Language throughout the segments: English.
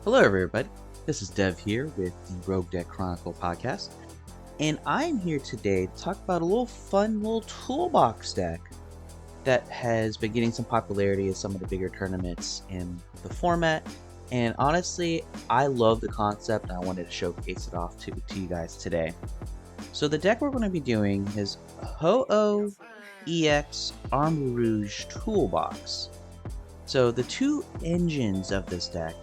Hello everybody, this is Dev here with the Rogue Deck Chronicle podcast, and I'm here today to talk about a fun little toolbox deck that has been getting some popularity at some of the bigger tournaments in the format, and honestly, I love the concept and I wanted to showcase it off to you guys today. So the deck we're going to be doing is Ho-Oh EX Armorouge Toolbox. So the two engines of this deck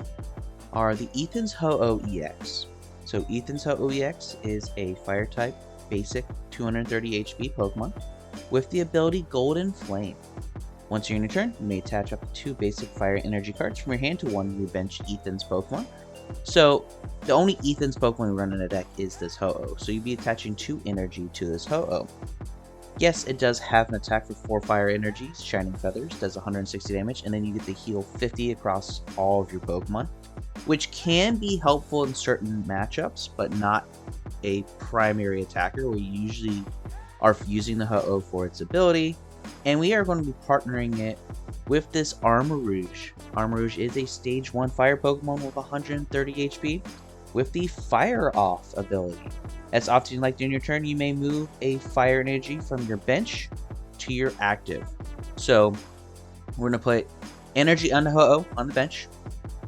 are the Ethan's Ho-Oh EX. So Ethan's Ho-Oh EX is a fire type basic 230 HP Pokemon with the ability Golden Flame. Once you're in your turn, you may attach up to 2 basic fire energy cards from your hand to one of your bench Ethan's Pokemon. So the only Ethan's Pokemon we run in the deck is this Ho-Oh, so you'd be attaching 2 energy to this Ho-Oh. Yes, it does have an attack for 4 fire energies, Shining Feathers, does 160 damage, and then you get to heal 50 across all of your Pokemon, which can be helpful in certain matchups, but not a primary attacker. We usually are using the Ho-Oh for its ability, and we are going to be partnering it with this Armarouge. Armarouge is a stage 1 fire Pokemon with 130 HP with the Fire Off ability. As often you like during your turn, you may move a fire energy from your bench to your active. So we're going to put energy on the Ho-Oh on the bench,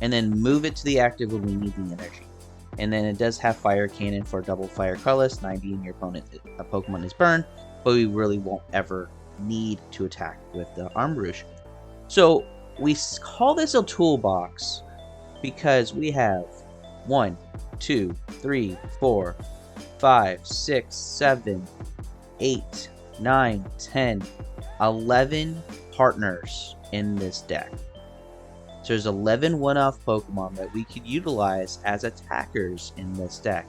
and then move it to the active when we need the energy. And then it does have Fire Cannon for double fire colorless, 90 and your a Pokemon is burned, but we really won't ever need to attack with the Armarouge. So we call this a toolbox because we have 1, 2, 3, 4, 5, 6, 7, 8, 9, 10, 11 partners in this deck. So there's 11 one-off Pokemon that we could utilize as attackers in this deck.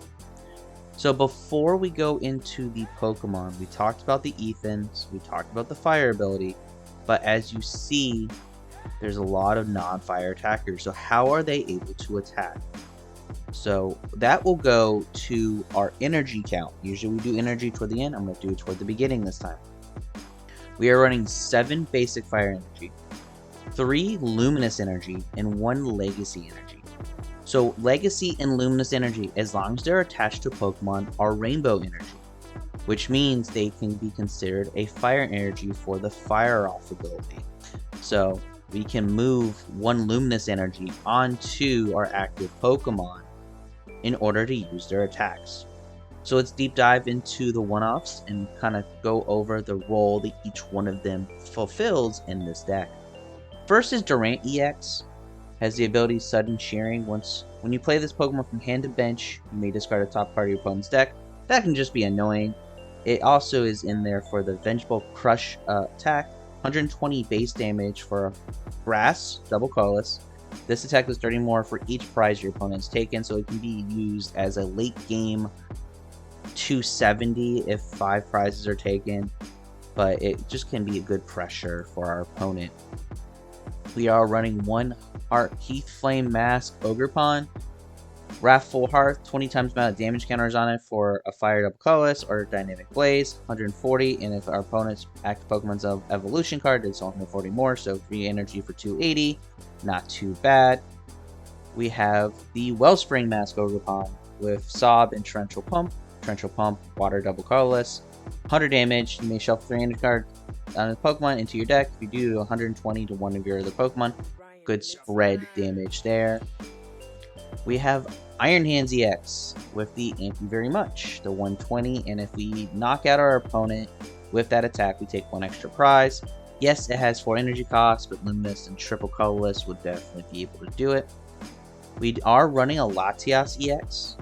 So before we go into the Pokemon, we talked about the Ethans, we talked about the fire ability, but as you see, there's a lot of non-fire attackers. So how are they able to attack? So that will go to our energy count. Usually we do energy toward the end. I'm going to do it toward the beginning this time. We are running 7 basic fire energy, 3 luminous energy, and 1 legacy energy. So legacy and luminous energy, as long as they're attached to Pokemon, are rainbow energy, which means they can be considered a fire energy for the Fire Off ability. So we can move 1 luminous energy onto our active Pokemon in order to use their attacks. So let's deep dive into the one-offs and kind of go over the role that each one of them fulfills in this deck. First is Durant EX, has the ability Sudden Shearing. When you play this Pokemon from hand to bench, you may discard a top card of your opponent's deck. That can just be annoying. It also is in there for the Vengeful Crush attack, 120 base damage for Grass, double colorless. This attack does 30 more for each prize your opponent's taken, so it can be used as a late game 270 if 5 prizes are taken, but it just can be a good pressure for our opponent. We are running 1 Hearthflame Mask Ogerpon, Wrathful Hearth, 20 times amount of damage counters on it for a Fire Double Colorless or Dynamic Blaze, 140, and if our opponent's active Pokemon's evolution card, it's 140 more, so 3 energy for 280, not too bad. We have the Wellspring Mask Ogerpon with Sob and Torrential Pump, Water Double Colorless, 100 damage, you may shuffle 3 energy cards on a Pokemon into your deck. If you do, 120 to one of your other Pokemon. Good spread damage there. We have Iron Hands EX with the Thank You Very Much, the 120, and if we knock out our opponent with that attack, we take 1 extra prize. Yes, it has 4 energy costs, but Luminous and Triple Colorless would definitely be able to do it. We are running a Latias EX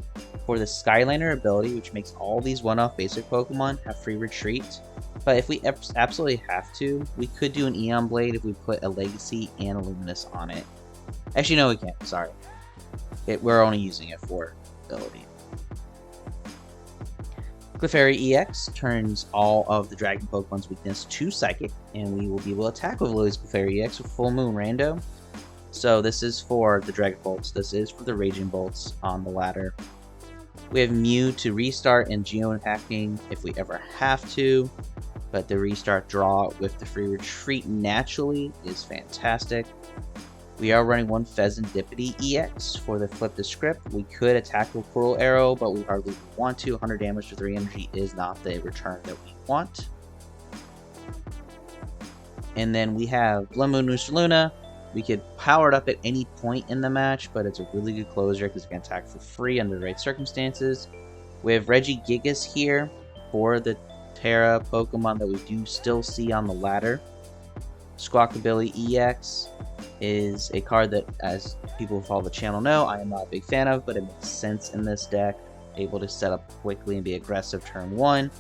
for the Skylander ability, which makes all these one-off basic Pokemon have free retreat. But if we absolutely have to, we could do an Eon Blade if we put a Legacy and a Luminous on it. Actually, no, we can't. Sorry. We're only using it for ability. Clefairy EX turns all of the Dragon Pokemon's weakness to Psychic, and we will be able to attack with Lillie's Clefairy EX with Full Moon Rando. So this is for the Dragon Bolts. This is for the Raging Bolts on the ladder. We have Mew to restart and Geo-attacking if we ever have to, but the restart draw with the free retreat naturally is fantastic. We are running one Fezandipiti EX for the flip the script. We could attack with Coral Arrow, but we hardly want to. 100 damage to 3 energy is not the return that we want. And then we have Bloodmoon Ursaluna. We could power it up at any point in the match, but it's a really good closer because it can attack for free under the right circumstances. We have Regigigas here for the Terra Pokemon that we do still see on the ladder. Squawkabilly EX is a card that, as people who follow the channel know, I am not a big fan of, but it makes sense in this deck. Able to set up quickly and be aggressive turn 1.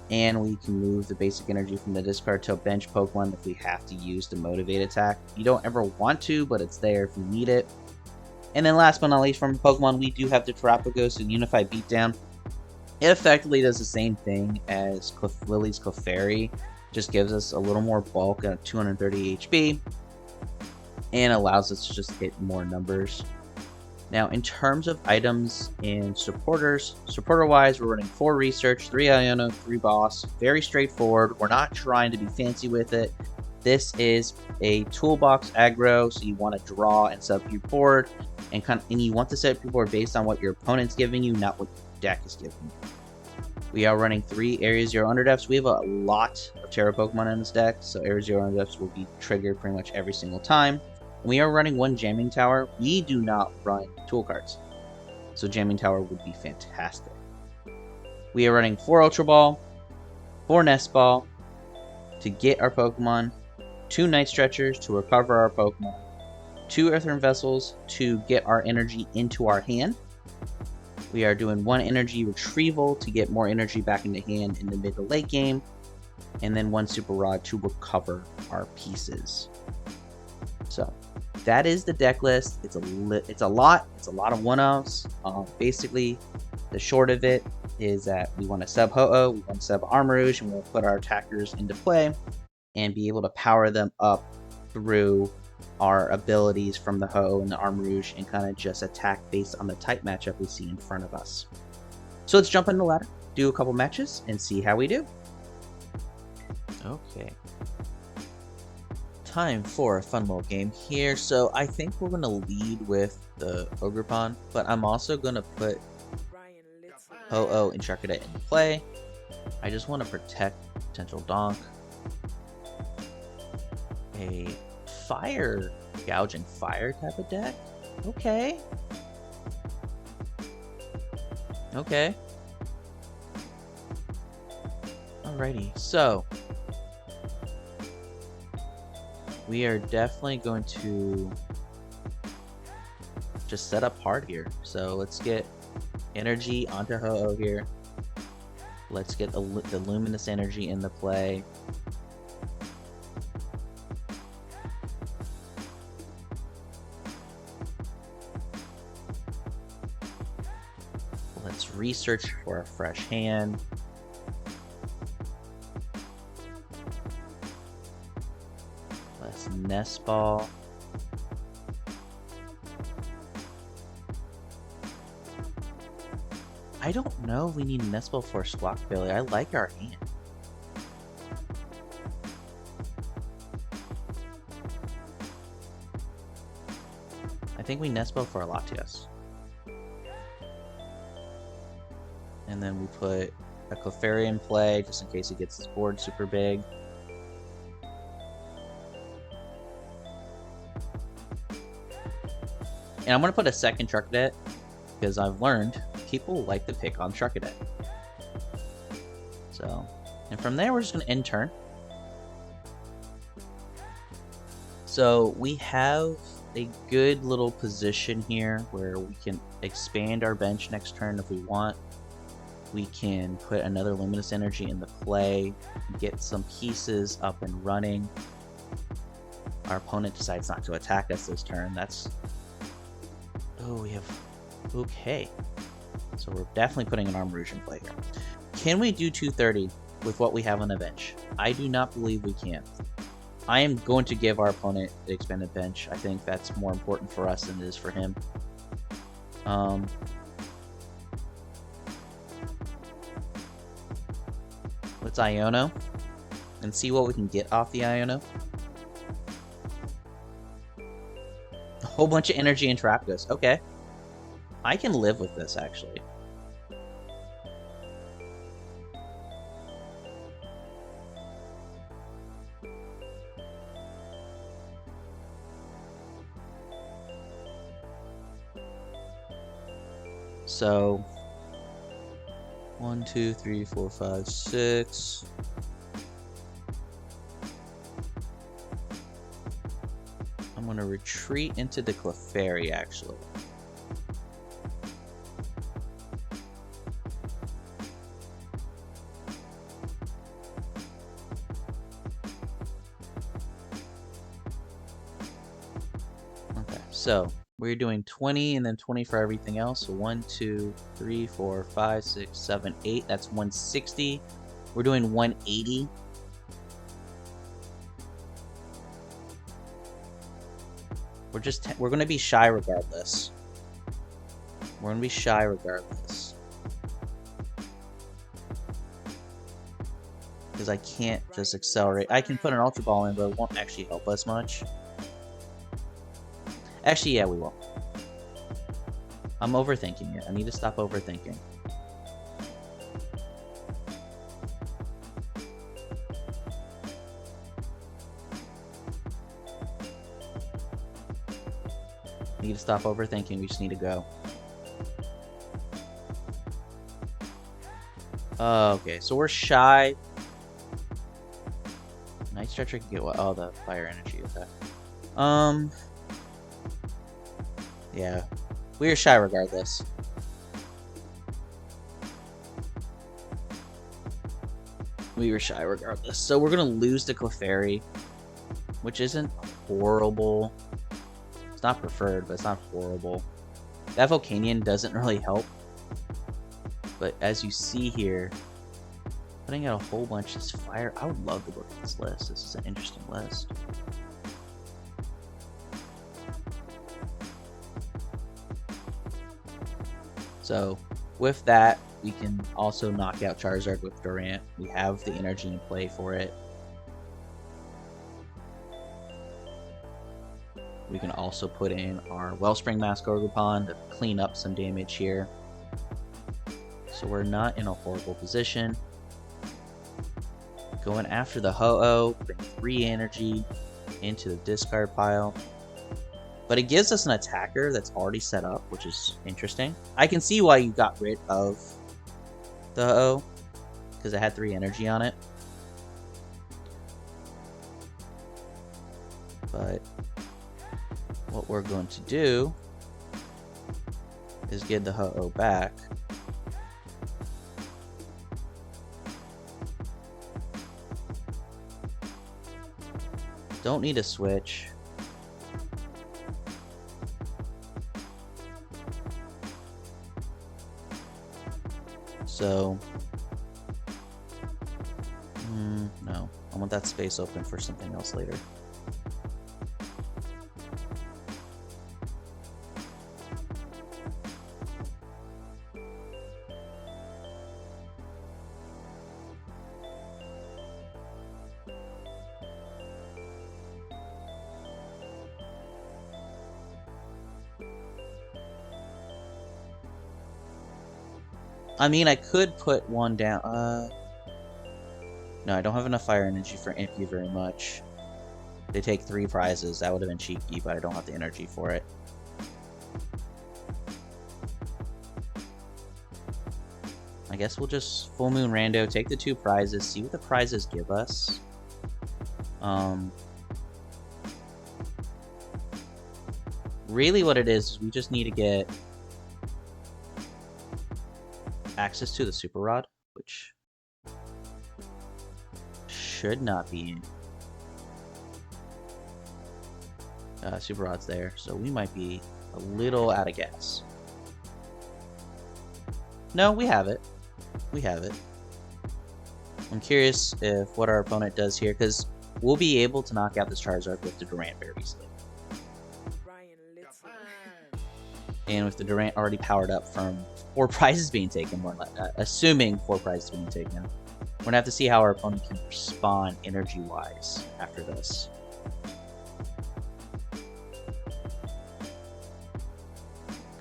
And we can move the basic energy from the discard to a bench Pokemon if we have to use the motivate attack. You don't ever want to, but it's there if you need it. And then last but not least, from Pokemon, we do have the Terapagos and Unified Beatdown. It effectively does the same thing as Lillie's Clefairy. Just gives us a little more bulk at 230 HP. And allows us to just hit more numbers. Now, in terms of items and supporters, supporter-wise, we're running 4 Research, 3 Iono, 3 Boss. Very straightforward. We're not trying to be fancy with it. This is a toolbox aggro, so you want to draw and set up your board, and you want to set up your board based on what your opponent's giving you, not what your deck is giving you. We are running 3 Area 0 Underdepths. We have a lot of Terra Pokemon in this deck, so Area 0 Underdepths will be triggered pretty much every single time. We are running 1 Jamming Tower. We do not run tool cards, so Jamming Tower would be fantastic. We are running 4 Ultra Ball, 4 Nest Ball to get our Pokemon, 2 Night Stretchers to recover our Pokemon, 2 Earthen Vessels to get our energy into our hand. We are doing 1 Energy Retrieval to get more energy back into hand in the mid to late game, and then 1 Super Rod to recover our pieces. So that is the deck list. It's a lot of one-offs. Basically, the short of it is that we want to sub Ho-Oh, we want to sub Armorouge, and we'll put our attackers into play and be able to power them up through our abilities from the Ho-Oh and the Armorouge and kind of just attack based on the type matchup we see in front of us. So let's jump in the ladder, do a couple matches, and see how we do. Okay. Time for a fun little game here. So I think we're going to lead with the Ogerpon, but I'm also going to put Ho-Oh and Charcadet into play. I just want to protect potential donk. A fire, gouging fire type of deck. Okay. Okay. Alrighty, so we are definitely going to just set up hard here. So let's get energy onto Ho-Oh here. Let's get the Luminous Energy in the play. Let's research for a fresh hand. Let's Nest Ball. I don't know if we need Nest Ball for Squawkabilly. I like our hand. I think we Nest Ball for our Latias. And then we put a Clefairy in play just in case he gets his board super big. And I'm going to put a second Charcadet because I've learned people like to pick on Charcadet. So, and from there we're just going to end turn. So we have a good little position here where we can expand our bench next turn if we want. We can put another Luminous Energy in the play, get some pieces up and running. Our opponent decides not to attack us this turn. That's... Oh, we have... Okay. So we're definitely putting an Armarouge in play here. Can we do 230 with what we have on the bench? I do not believe we can. I am going to give our opponent the expanded bench. I think that's more important for us than it is for him. Let's Iono and see what we can get off the Iono. Whole bunch of energy and Terapagos. Okay. I can live with this, actually. So 1, 2, 3, 4, 5, 6. I'm going to retreat into the Clefairy, actually. Okay, so we're doing 20 and then 20 for everything else. So 1, 2, 3, 4, 5, 6, 7, 8. That's 160. We're doing 180. We're going to be shy regardless. We're going to be shy regardless. Because I can't just accelerate. I can put an Ultra Ball in, but it won't actually help us much. Actually, yeah, we will. I'm overthinking it. I need to stop overthinking. Need to stop overthinking. We just need to go. Okay, so we're shy. Night Stretcher can get what? Oh, the fire energy. Okay. Yeah, we are shy regardless. We were shy regardless. So we're gonna lose the Clefairy, which isn't horrible. It's not preferred, but it's not horrible. That Volcanion doesn't really help. But as you see here, putting out a whole bunch of fire. I would love to look at this list. This is an interesting list. So with that, we can also knock out Charizard with Durant. We have the energy in play for it. We can also put in our Wellspring Mask Ogerpon to clean up some damage here. So we're not in a horrible position. Going after the Ho-Oh, bring 3 energy into the discard pile. But it gives us an attacker that's already set up, which is interesting. I can see why you got rid of the Ho-Oh, because it had 3 energy on it. But what we're going to do is get the Ho-Oh back. Don't need a switch. So, no. I want that space open for something else later. I mean, I could put one down. No, I don't have enough fire energy for Impy very much. They take 3 prizes. That would have been cheeky, but I don't have the energy for it. I guess we'll just Full Moon Rando, take the 2 prizes, see what the prizes give us. Really what it is we just need to get access to the Super Rod, which should not be Super Rod's there, so we might be a little out of gas. No, we have it. We have it. I'm curious if what our opponent does here, because we'll be able to knock out this Charizard with the Durant very easily. And with the Durant already powered up from 4 prizes being taken, more like assuming 4 prizes being taken, we're gonna have to see how our opponent can respond energy-wise after this.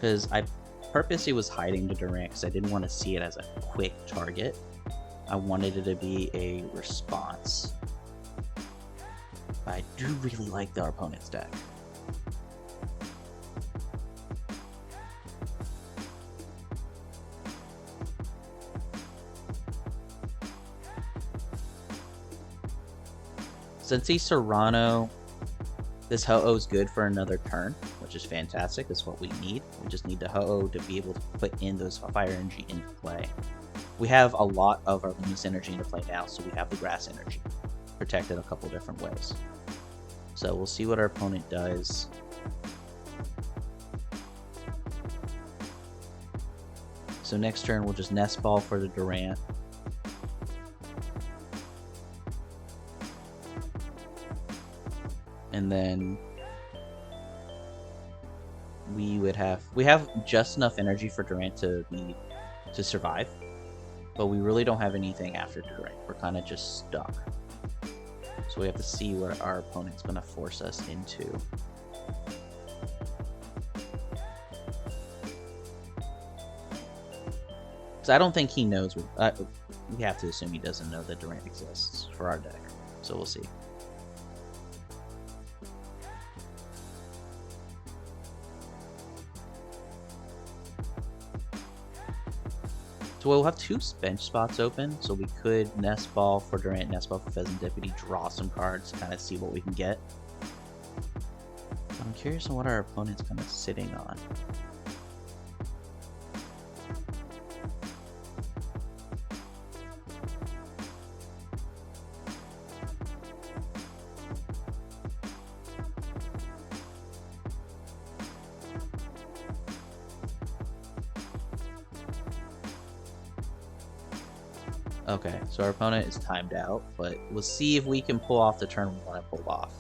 Because I purposely was hiding the Durant because I didn't want to see it as a quick target. I wanted it to be a response. But I do really like our opponent's deck. Since he's Serrano, this Ho-Oh is good for another turn, which is fantastic. That's what we need. We just need the Ho-Oh to be able to put in those fire energy into play. We have a lot of our Luminous energy into play now, so we have the grass energy protected a couple different ways. So we'll see what our opponent does. So next turn we'll just Nest Ball for the Durant. And then we have just enough energy for Durant to survive, but we really don't have anything after Durant. We're kind of just stuck. So we have to see what our opponent's going to force us into. Because I don't think he knows. We have to assume he doesn't know that Durant exists for our deck. So we'll see. So we'll have two bench spots open, so we could Nest Ball for Durant, Nest Ball for Fezandipiti, draw some cards, kind of see what we can get. I'm curious on what our opponent's kind of sitting on. Okay, so our opponent is timed out, but we'll see if we can pull off the turn we want to pull off.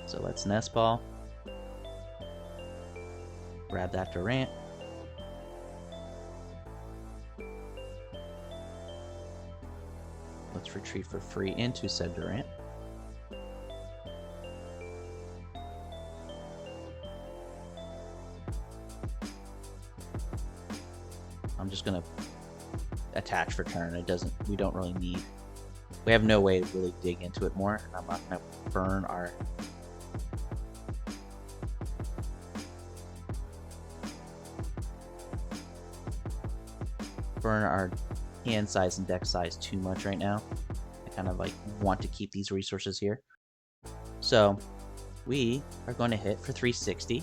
So let's Nest Ball. Grab that Durant. Let's retreat for free into said Durant. I'm just gonna attach for turn. We don't really need, we have no way to really dig into it more, and I'm not gonna burn our hand size and deck size too much right now. I kind of like want to keep these resources here. So we are going to hit for 360.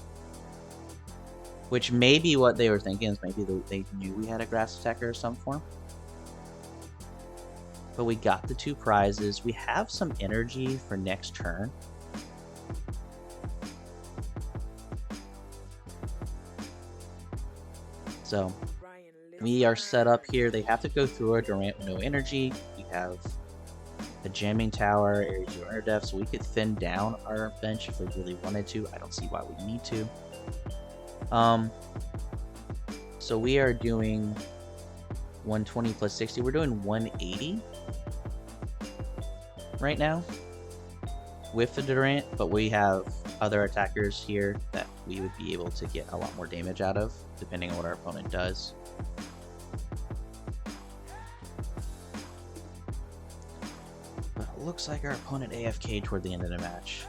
Which may be what they were thinking, is maybe they knew we had a grass attacker of some form. But we got the two prizes. We have some energy for next turn. So we are set up here. They have to go through our Durant with no energy. We have the Jamming Tower, Area 2 Underdepths, so we could thin down our bench if we really wanted to. I don't see why we need to. So we are doing 120 plus 60. We're doing 180 right now with the Durant, but we have other attackers here that we would be able to get a lot more damage out of, depending on what our opponent does. But it looks like our opponent AFK'd toward the end of the match.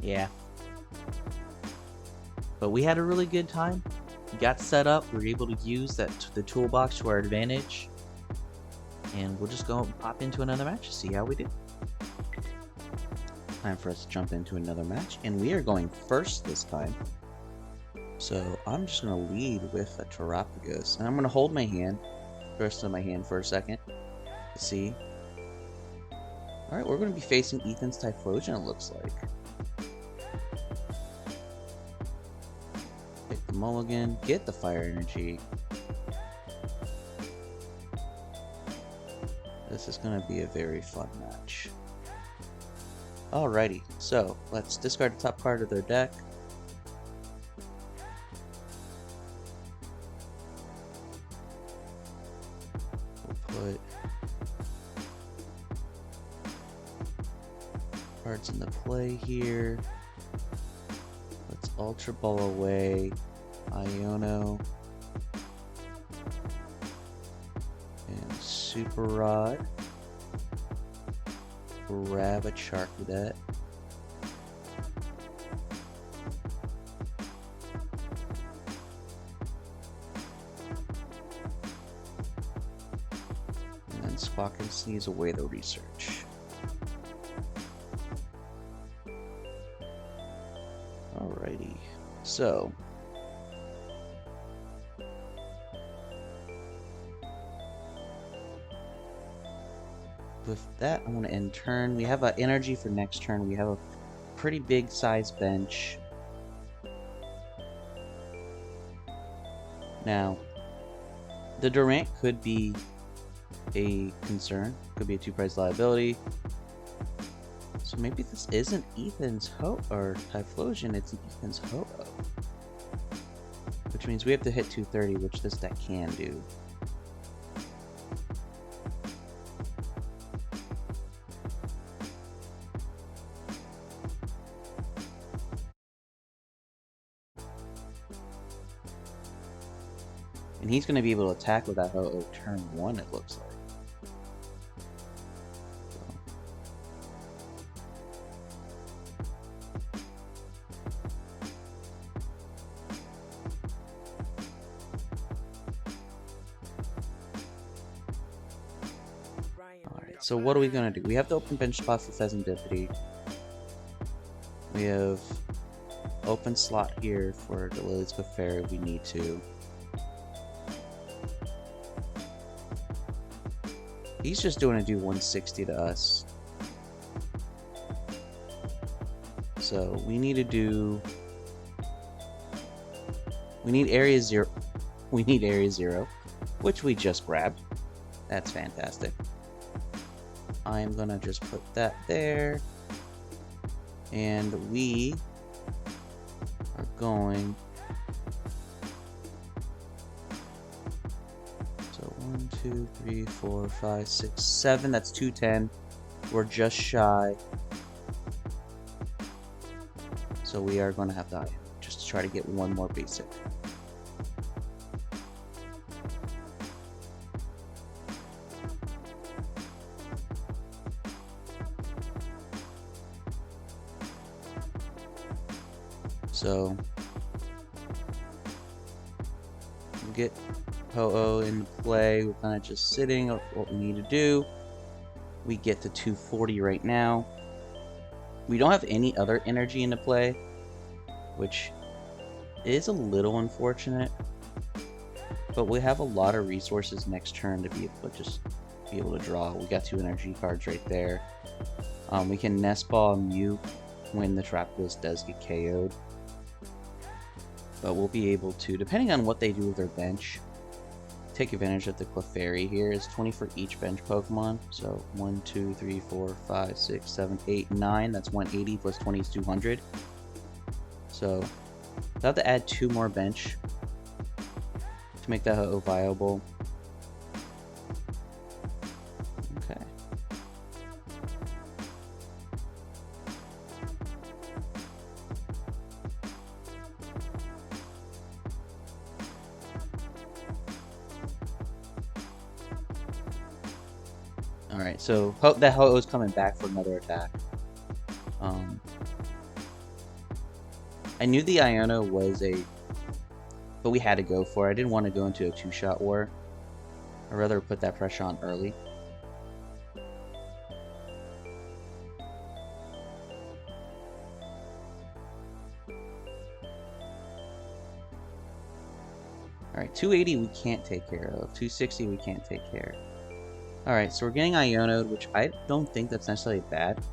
Yeah. But we had a really good time. We got set up. We were able to use the toolbox to our advantage. And we'll just go and pop into another match to see how we do. Time for us to jump into another match. And we are going first this time. So I'm just going to lead with a Terapagos. And I'm going to hold my hand, rest of my hand for a second to see. Alright, we're going to be facing Ethan's Typhlosion, it looks like. Pick the mulligan, get the fire energy. This is going to be a very fun match. Alrighty, so let's discard the top card of their deck. put cards into play here. Let's Ultra Ball away Iono and Super Rod. Grab a Charcadet. And then Squawk and Sneeze away the research. Alrighty, so with that, I'm going to end turn. We have an energy for next turn. We have a pretty big size bench. Now, the Durant could be a concern. Could be a 2-price liability. So maybe this isn't Ethan's Ho or Typhlosion, it's Ethan's Ho-Oh. Which means we have to hit 230, which this deck can do. And he's going to be able to attack with that Ho-Oh turn 1, it looks like. Alright, so what are we going to do? We have the open bench spot for Fezandipiti. We have open slot here for the Lillie's Clefairy if we need to. He's just doing a do 160 to us. So we need to do. We need area 0. We need area 0, which we just grabbed. That's fantastic. I'm gonna just put that there. And we are going. So 1, 2, 3, 4, 5, 6, 7. That's 210. We're just shy. So we are going to have to just try to get one more basic. So we'll get Ho-Oh in play. We're kind of just sitting of what we need to do. We get to 240 right now. We don't have any other energy into play, which is a little unfortunate. But we have a lot of resources next turn to be able to just be able to draw. We got 2 energy cards right there. We can Nest Ball Mew when the Terapagos does get KO'd. But we'll be able to, depending on what they do with their bench, take advantage of the Clefairy here. It's 20 for each bench Pokemon. So 1, 2, 3, 4, 5, 6, 7, 8, 9. That's 180 plus 20 is 200. So I'll have to add 2 more bench to make that Ho-Oh viable. Okay. Alright, so that Ho-Oh's coming back for another attack. I knew the Iono was but we had to go for it. I didn't want to go into a 2-shot war. I'd rather put that pressure on early. Alright, 280 we can't take care of. 260 we can't take care. Alright, so we're getting Iono'd, which I don't think that's necessarily bad.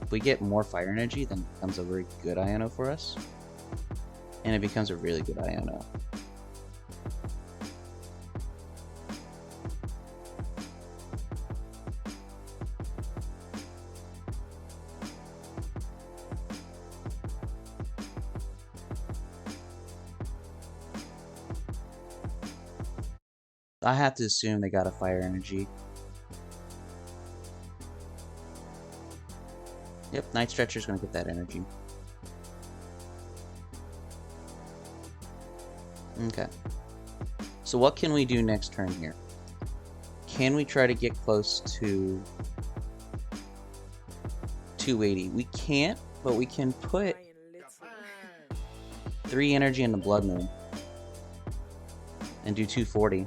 If we get more fire energy, then it becomes a very good Iono for us. And it becomes a really good Iono. I have to assume they got a fire energy. Yep, Night Stretcher's gonna get that energy. Okay. So what can we do next turn here? Can we try to get close to 280? We can't, but we can put 3 energy in the Bloodmoon and do 240.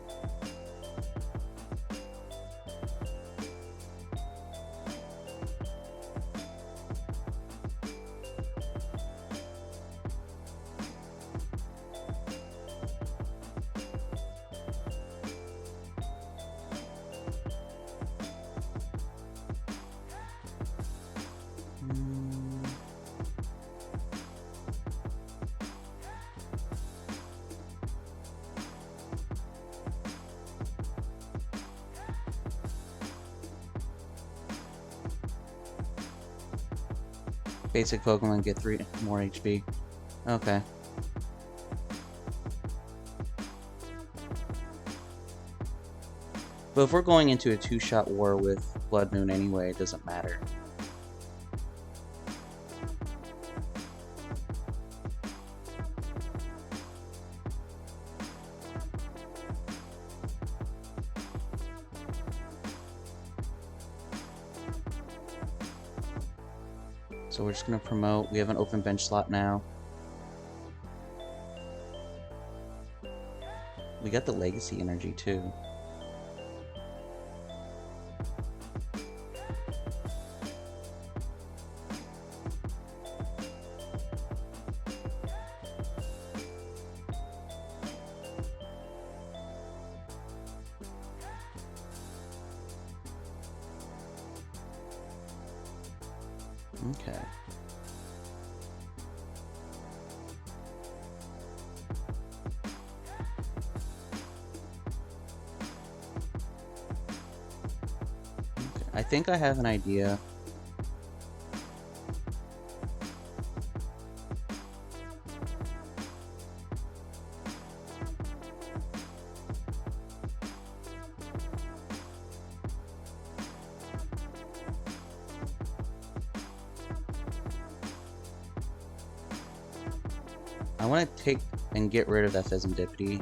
Basic Pokemon get 3 more HP. Okay. But if we're going into a 2-shot war with Bloodmoon anyway, it doesn't matter. So we're just going to promote. We have an open bench slot now. We got the Legacy Energy too. Okay. I think I have an idea. I want to take and get rid of that Fezandipiti.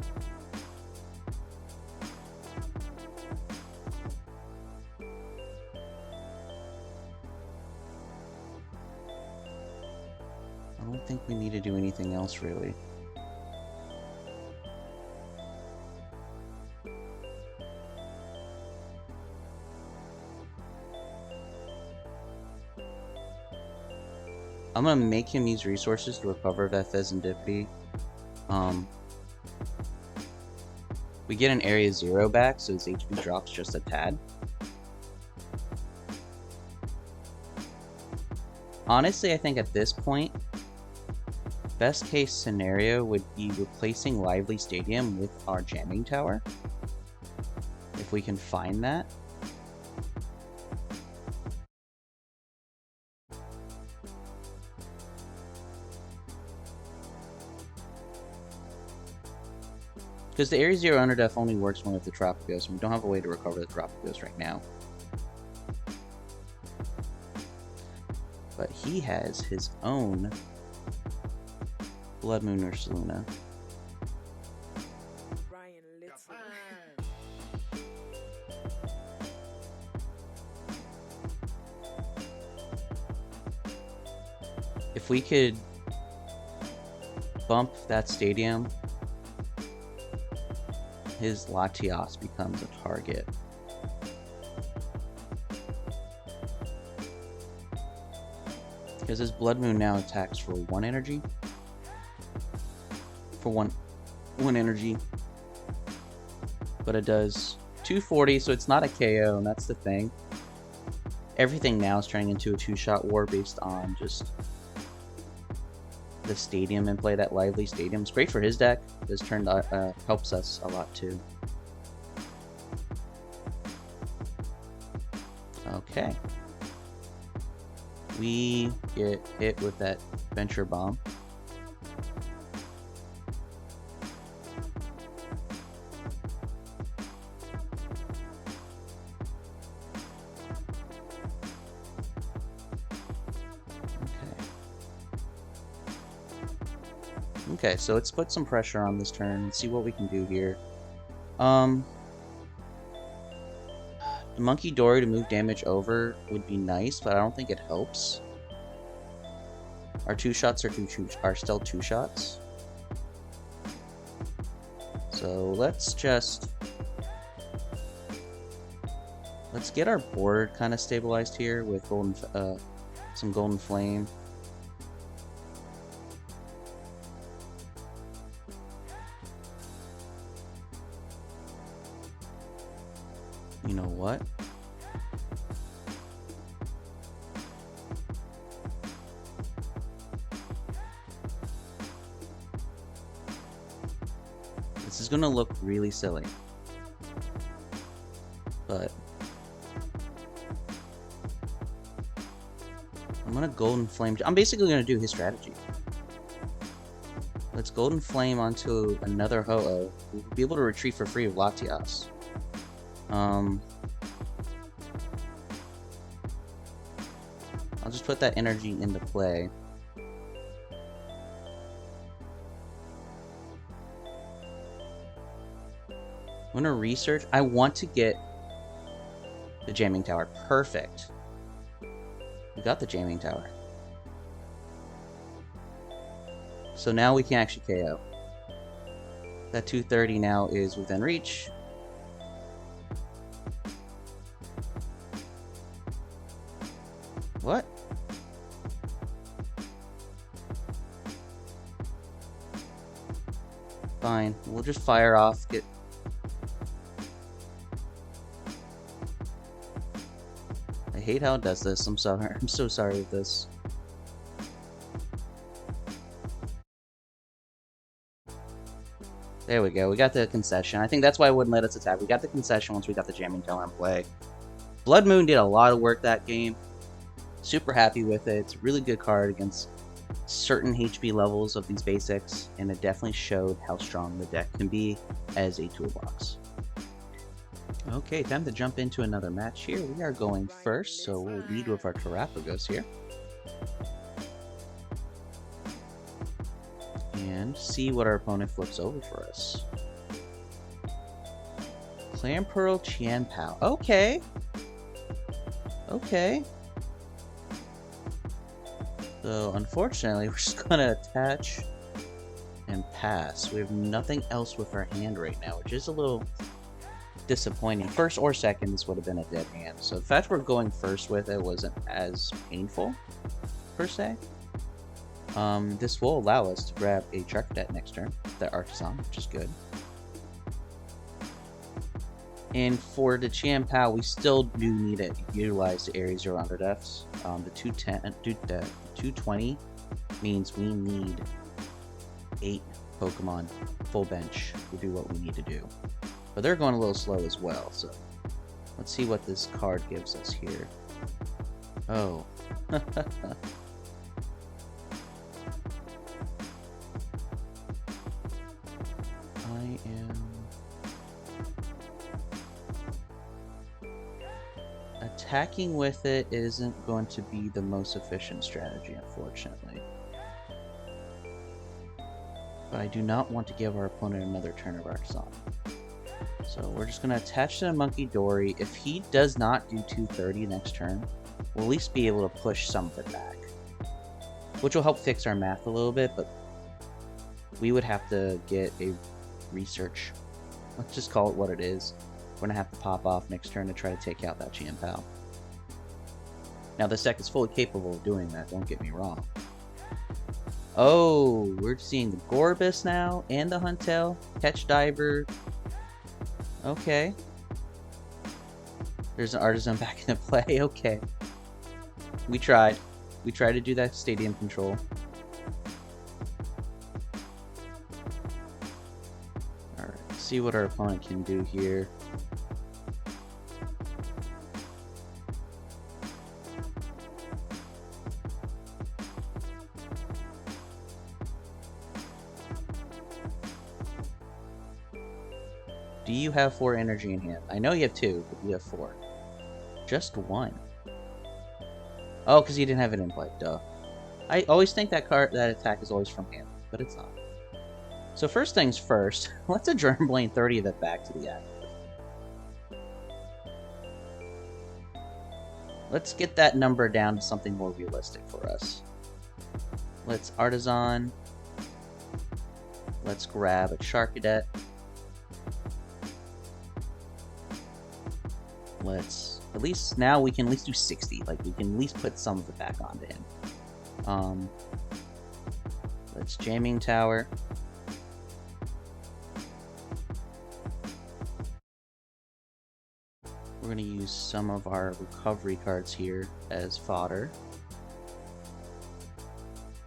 I don't think we need to do anything else really. I'm gonna make him use resources to recover that Fezandipiti. We get an area 0 back, so his HP drops just a tad. Honestly, I think at this point, best case scenario would be replacing Lively Stadium with our Jamming Tower, if we can find that. Because the Area 0 Underdepth only works when we have the Terapagos, and we don't have a way to recover the Terapagos right now. But he has his own Bloodmoon Ursaluna. If we could bump that stadium, his Latias becomes a target. Because his Bloodmoon now attacks for 1 energy. For one energy. But it does 240, so it's not a KO, and that's the thing. Everything now is turning into a 2-shot war based on just the stadium and play. That Lively Stadium. It's great for his deck. This turn helps us a lot too. Okay. We get hit with that Venture Bomb. Okay, so let's put some pressure on this turn. Let's see what we can do here. The Munkidori to move damage over would be nice, but I don't think it helps. Our 2-shots are still 2 shots. So let's get our board kind of stabilized here with some Golden Flame. You know what? This is gonna look really silly, but I'm gonna Golden Flame. I'm basically gonna do his strategy. Let's Golden Flame onto another Ho-Oh. We'll be able to retreat for free with Latias. I'll just put that energy into play. I'm gonna research. I want to get the Jamming Tower. Perfect. We got the Jamming Tower. So now we can actually KO. That 230 now is within reach. What? Fine. We'll just fire off. I hate how it does this. I'm sorry. I'm so sorry with this. There we go. We got the concession. I think that's why it wouldn't let us attack. We got the concession once we got the Jamming Tower in play. Bloodmoon did a lot of work that game. Super happy with it. It's a really good card against certain HP levels of these basics, and it definitely showed how strong the deck can be as a toolbox. Okay, time to jump into another match here. We are going first, so we'll lead with our Terapagos here. And see what our opponent flips over for us. Clamperl Tianpao. Okay. Okay. So, unfortunately, we're just gonna attach and pass. We have nothing else with our hand right now, which is a little disappointing. First or second, this would have been a dead hand. So, the fact we're going first with it wasn't as painful, per se. This will allow us to grab a Charcadet next turn, the Artisan, which is good. And for the Tianpao, we still do need to utilize the Area 0 Underdepths. The 220 means we need 8 Pokemon full bench to do what we need to do. But they're going a little slow as well, so let's see what this card gives us here. Oh. I am attacking with it isn't going to be the most efficient strategy, unfortunately. But I do not want to give our opponent another turn of Artisan. So we're just going to attach to the Munkidori. If he does not do 230 next turn, we'll at least be able to push some of it back, which will help fix our math a little bit, but we would have to get a research. Let's just call it what it is. We're going to have to pop off next turn to try to take out that Tianpao. Now, this deck is fully capable of doing that, don't get me wrong. Oh, we're seeing the Gorbis now, and the Huntail, Catch Diver. Okay. There's an Artisan back into play, okay. We tried. We tried to do that stadium control. Alright, see what our opponent can do here. Do you have 4 energy in hand? I know you have 2, but you have 4. Just 1. Oh, because you didn't have it in play. Duh. I always think that attack is always from hand, but it's not. So first things first, let's adjourn Blade 30 of it back to the active. Let's get that number down to something more realistic for us. Let's Artisan. Let's grab a Charcadet. Let's, at least now we can at least do 60. Like, we can at least put some of it back onto him. Let's Jamming Tower. We're going to use some of our recovery cards here as fodder.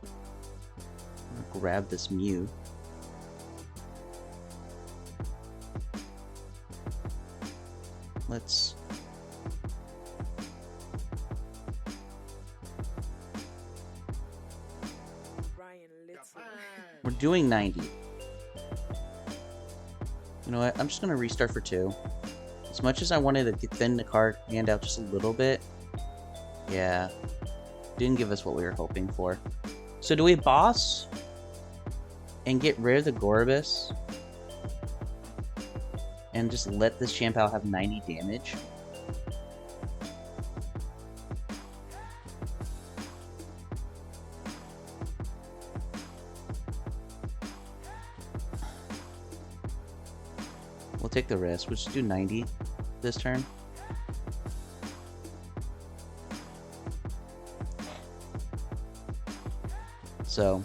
I'm going to grab this Mew. Let's... We're doing 90. You know what? I'm just going to restart for 2. As much as I wanted to thin the card hand out just a little bit, yeah, didn't give us what we were hoping for. So do we boss and get rid of the Gorbis and just let this Champal have 90 damage? We'll take the risk. We'll just do 90 this turn. So,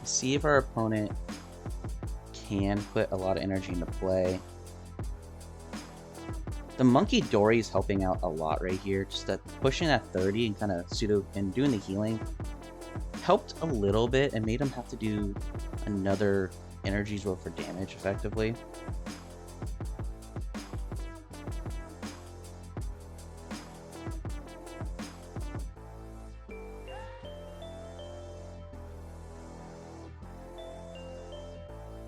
see if our opponent can put a lot of energy into play. The Munkidori is helping out a lot right here. Just that pushing that 30 and kind of pseudo and doing the healing helped a little bit and made him have to do another energies roll for damage effectively.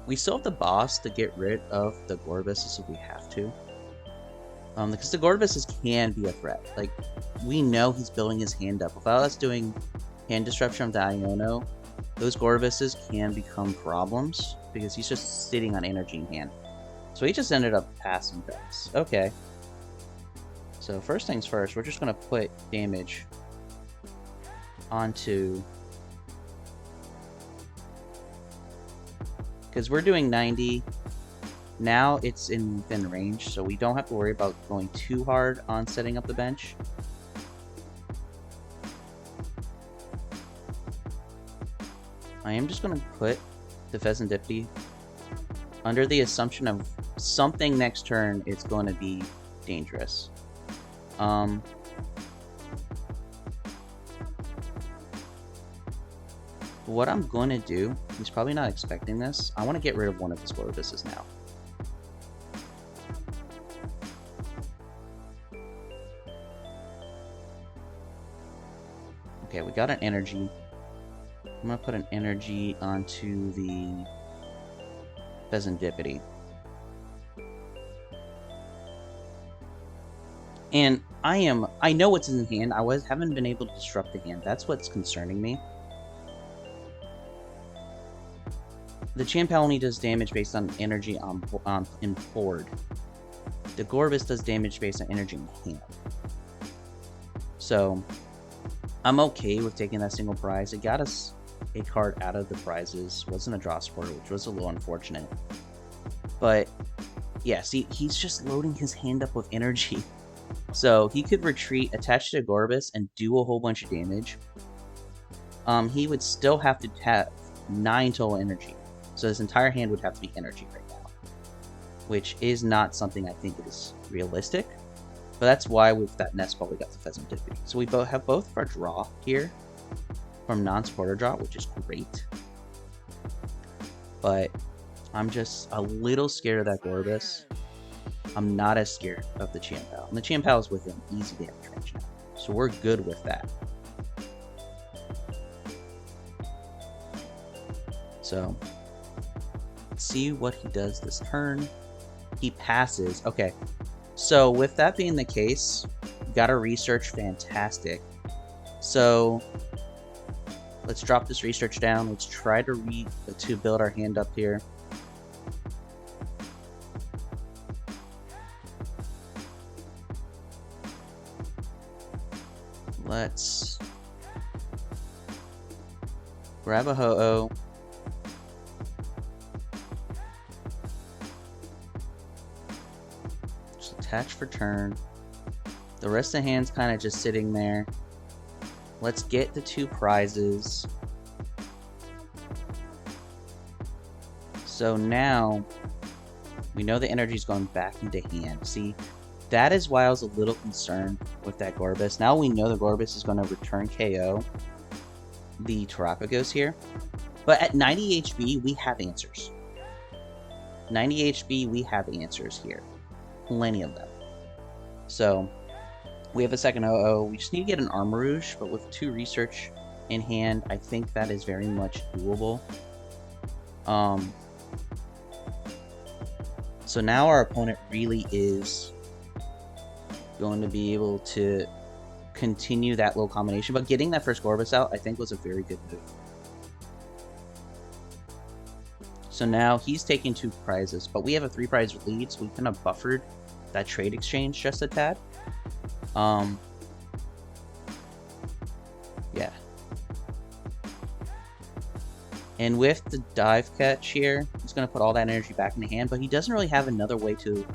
We still have the boss to get rid of the Gorbuses if we have to. Because the Gorbuses can be a threat. Like, we know he's building his hand up. Without us doing hand disruption of the Iono, those Gorbuses can become problems because he's just sitting on energy in hand. So he just ended up passing things. Okay. So first things first, we're just going to put damage onto... Because we're doing 90. Now it's in within range, so we don't have to worry about going too hard on setting up the bench. I am just going to put the Fezandipiti under the assumption of something next turn it's going to be dangerous. What I'm going to do, he's probably not expecting this, I want to get rid of one of his Gorbuses now. Okay, we got an energy. I'm going to put an energy onto the Fezandipiti. And I know what's in the hand. haven't been able to disrupt the hand. That's what's concerning me. The Champal only does damage based on energy in board. The Gorbis does damage based on energy in hand. So, I'm okay with taking that single prize. It got us a card out of the prizes. Wasn't a draw supporter, which was a little unfortunate. But, yeah, see, he's just loading his hand up with energy. So, he could retreat, attach to a Gorbis, and do a whole bunch of damage. He would still have to have 9 total energy. So his entire hand would have to be energy right now, which is not something I think is realistic. But that's why with that Nest Ball we got the Fezandipiti. So we both have both of our draw here from non-supporter draw, which is great. But I'm just a little scared of that Gorbis. I'm not as scared of the Champal. And the Champal is within easy damage range now. So we're good with that. So... see what he does this turn. He passes. Okay, so with that being the case, gotta research fantastic. So Let's drop this research down. Let's try to build our hand up here. Let's grab a Ho-Oh. Just attach for turn. The rest of the hand's kind of just sitting there. Let's get the 2 prizes. So now we know the energy's going back into hand. See, that is why I was a little concerned with that Gorbis. Now we know the Gorbis is going to return KO the Terapagos here. But at 90 HP, we have answers. 90 HP, we have answers here. Plenty of them. So we have a second Ho-Oh. We just need to get an Armorouge, but with 2 research in hand, I think that is very much doable. So now our opponent really is going to be able to continue that little combination, but getting that first Gorbis out, I think, was a very good move. So now he's taking 2 prizes, but we have a 3 prize lead, so we kind of buffered that trade exchange just a tad. Yeah. And with the dive catch here, he's going to put all that energy back in the hand, but he doesn't really have another way to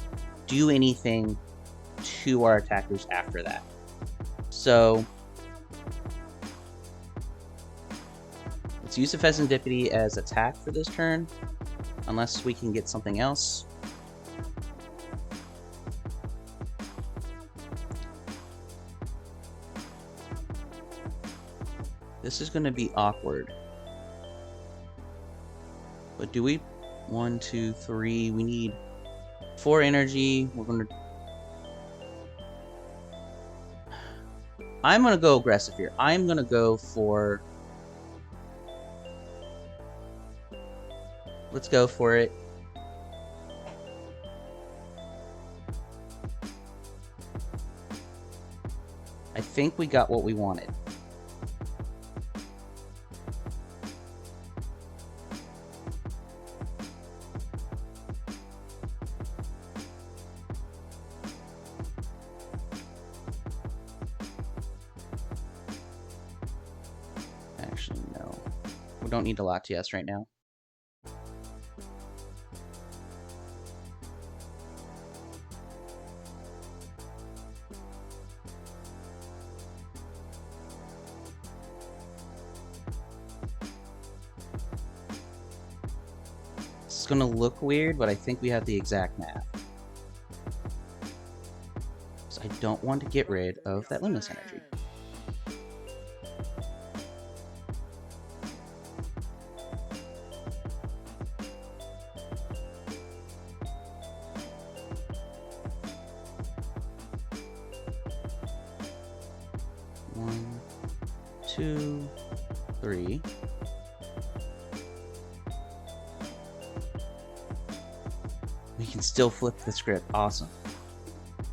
do anything to our attackers after that. So let's use the Fezandipiti as attack for this turn, unless we can get something else. This is going to be awkward. But do we? 1, 2, 3. We need 4 energy. We're going to. I'm going to go aggressive here. I'm going to go for. Let's go for it. I think we got what we wanted. Actually, no. We don't need a Latias right now. It's gonna look weird, but I think we have the exact math. So I don't want to get rid of that Luminous Energy. One, 2, 3. We can still flip the script. Awesome.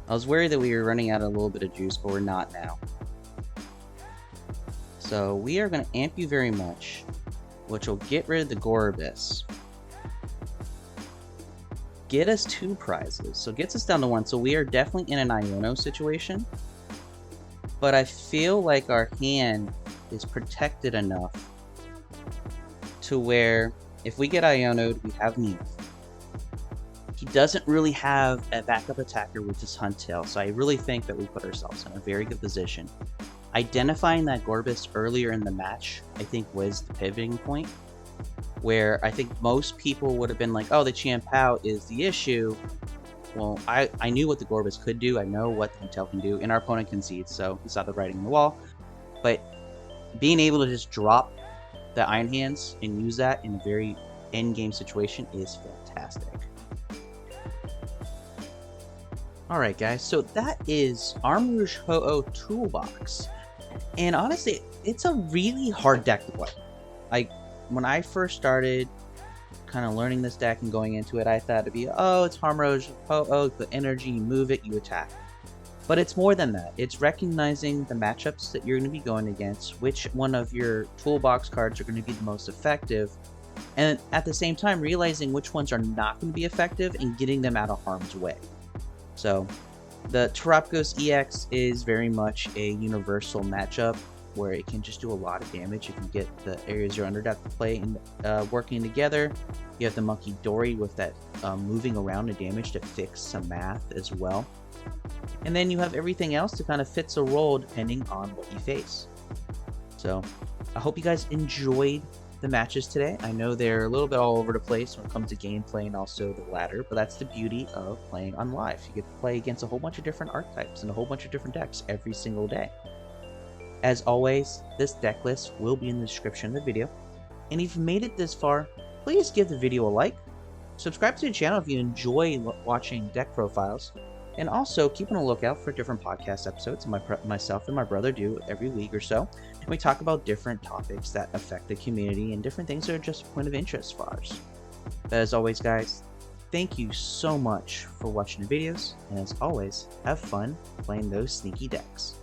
I was worried that we were running out of a little bit of juice, but we're not now. So we are going to amp you very much, which will get rid of the Gorbis. Get us 2 prizes. So gets us down to 1. So we are definitely in an Iono situation. But I feel like our hand is protected enough to where if we get Iono'd, we have Mew. He doesn't really have a backup attacker with his Huntail, so I really think that we put ourselves in a very good position. Identifying that Gorbis earlier in the match, I think, was the pivoting point, where I think most people would have been like, oh, the Chien-Pao is the issue. Well, I knew what the Gorbis could do, I know what the Huntail can do, and our opponent concedes, so he saw the writing on the wall. But being able to just drop the Iron Hands and use that in a very end-game situation is fantastic. Alright guys, so that is Armorouge Ho-Oh Toolbox. And honestly, it's a really hard deck to play. Like, when I first started kind of learning this deck and going into it, I thought it'd be, oh, it's Armorouge Ho-Oh, the energy, you move it, you attack. But it's more than that. It's recognizing the matchups that you're going to be going against, which one of your toolbox cards are going to be the most effective, and at the same time realizing which ones are not going to be effective and getting them out of harm's way. So the Terapagos EX is very much a universal matchup where it can just do a lot of damage if you get the areas you're Underdepths to play and working together. You have the Munkidori with that moving around the damage to fix some math as well. And then you have everything else that kind of fits a role depending on what you face. So I hope you guys enjoyed the matches today. I know they're a little bit all over the place when it comes to gameplay and also the ladder, but that's the beauty of playing on live. You get to play against a whole bunch of different archetypes and a whole bunch of different decks every single day. As always, this deck list will be in the description of the video. And if you've made it this far, please give the video a like, subscribe to the channel if you enjoy watching deck profiles, and also keep on the lookout for different podcast episodes myself and my brother do every week or so. And we talk about different topics that affect the community and different things that are just a point of interest for ours. But as always, guys, thank you so much for watching the videos. And as always, have fun playing those sneaky decks.